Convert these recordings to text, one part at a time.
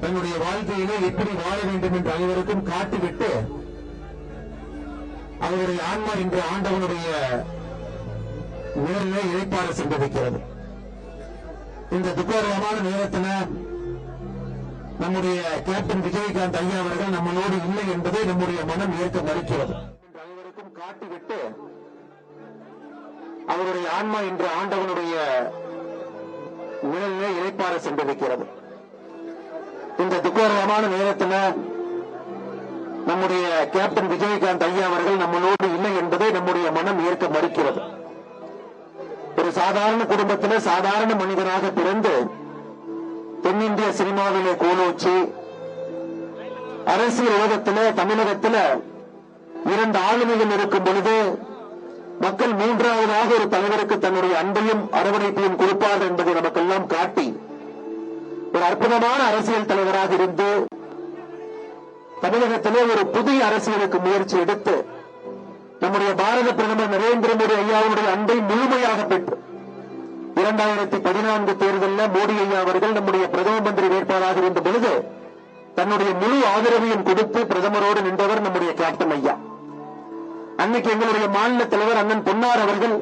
தன்னுடைய வாழ்க்கையிலே எப்படி வாழ வேண்டும் என்று அனைவருக்கும் காட்டிவிட்டு அவருடைய ஆன்மா இன்று ஆண்டவனுடைய நேரிலே இழைப்பார சென்றிருக்கிறது. இந்த துக்ககரமான நேரத்தில் நம்முடைய கேப்டன் விஜயகாந்த் ஐயா அவர்கள் நம்மளோடு இல்லை என்பதை நம்முடைய மனம் ஏற்க மறுக்கிறது. அனைவருக்கும் காட்டிவிட்டு அவருடைய ஆன்மா இன்று ஆண்டவனுடைய நிழலிலே இழைப்பார சென்றிருக்கிறது. இந்த துக்ககரமான நேரத்தில் நம்முடைய கேப்டன் விஜயகாந்த் ஐயா அவர்கள் நம்மளோடு இல்லை என்பதை நம்முடைய மனம் ஏற்க மறுக்கிறது. ஒரு சாதாரண குடும்பத்திலே சாதாரண மனிதனாக பிறந்து தென்னிந்திய சினிமாவிலே கோலோச்சி அரசியல் உலகத்திலே தமிழகத்தில் இரண்டு ஆளுமைகள் இருக்கும் பொழுது மக்கள் மூன்றாவதாக ஒரு தலைவருக்கு தன்னுடைய அன்பையும் அரவணைப்பையும் கொடுப்பார்கள் என்பதை நமக்கெல்லாம் காட்டி ஒரு அற்புதமான அரசியல் தலைவராக இருந்து தமிழகத்திலே ஒரு புதிய அரசியலுக்கு முயற்சி எடுத்து நம்முடைய பாரத பிரதமர் நரேந்திர மோடி ஐயாவுடைய அன்பை முழுமையாக பெற்று 2014 தேர்தலில் மோடி ஐயா அவர்கள் நம்முடைய பிரதம மந்திரி வேட்பாளராக இருந்த பொழுது தன்னுடைய முழு ஆதரவையும் கொடுத்து பிரதமரோடு நின்றவர் நம்முடைய கேப்டன் ஐயா. அன்னைக்கு எங்களுடைய மாநில தலைவர் அண்ணன் பொன்னார் அவர்கள்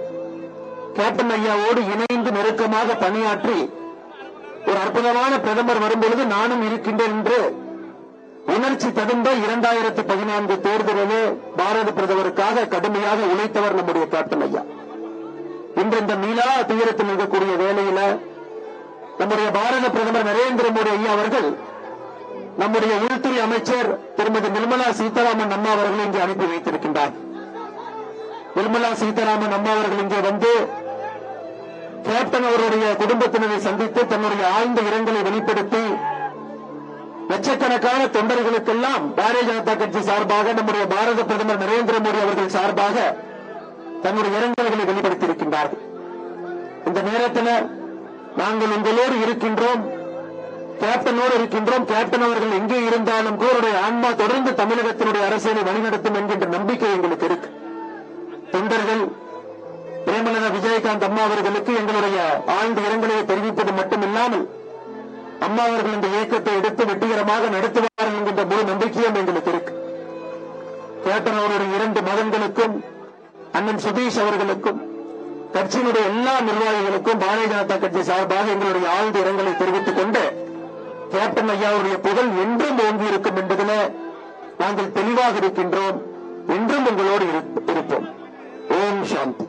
கேப்டன் ஐயாவோடு இணைந்து நெருக்கமாக பணியாற்றி ஒரு அற்புதமான பிரதமர் வரும்பொழுது நானும் இருக்கின்றேன் என்று உணர்ச்சி ததும்ப 2014 தேர்தலிலே பாரத பிரதமருக்காக கடுமையாக உழைத்தவர் நம்முடைய கேப்டன் ஐயா. இன்று இந்த மீளா துயரத்தில் இருக்கக்கூடிய வேளையில நம்முடைய பாரத பிரதமர் நரேந்திர மோடி ஐயா அவர்கள் நம்முடைய உள்துறை அமைச்சர் திருமதி நிர்மலா சீதாராமன் அம்மா அவர்கள் இங்கே அனுப்பி வைத்திருக்கின்றார். நிர்மலா சீதாராமன் அம்மா அவர்கள் இங்கே வந்து கேப்டன் அவருடைய குடும்பத்தினரை சந்தித்து தன்னுடைய ஆழ்ந்த இரங்கலை வெளிப்படுத்தி லட்சக்கணக்கான தொண்டர்களுக்கெல்லாம் பாரதிய ஜனதா கட்சி சார்பாக நம்முடைய பாரத பிரதமர் நரேந்திர மோடி அவர்கள் சார்பாக தன்னுடைய இரங்கல்களை வெளிப்படுத்தியிருக்கின்றார்கள். இந்த நேரத்தில் நாங்கள் உங்களோடு இருக்கின்றோம், கேப்டனோடு இருக்கின்றோம். கேப்டன் அவர்கள் எங்கே இருந்தாலும் அவருடைய ஆன்மா தொடர்ந்து தமிழகத்தினுடைய அரசியலை வழிநடத்தும் என்கின்ற நம்பிக்கை எங்களுக்கு இருக்கு. தொண்டர்கள் பிரேமலதா விஜயகாந்த் அம்மா அவர்களுக்கு எங்களுடைய ஆழ்ந்த இரங்கலை தெரிவிப்பது மட்டுமில்லாமல் அம்மா அவர்கள் இந்த இயக்கத்தை எடுத்து வெற்றிகரமாக நடத்துவார்கள் என்கின்ற முழு நம்பிக்கையும் எங்களுக்கு இருக்கு. கேப்டன் அவருடைய 2 மகன்களுக்கும் அண்ணன் சுதீஷ் அவர்களுக்கும் கட்சியினுடைய எல்லா நிர்வாகிகளுக்கும் பாரதிய ஜனதா கட்சி சார்பாக எங்களுடைய ஆழ்ந்த இரங்கலை தெரிவித்துக் கொண்டு கேப்டன் ஐயாவுடைய புகழ் என்றும் ஓங்கி இருக்கும் என்பதில் நாங்கள் தெளிவாக இருக்கின்றோம். என்றும் உங்களோடு இருப்போம். ஓம் சாந்தி.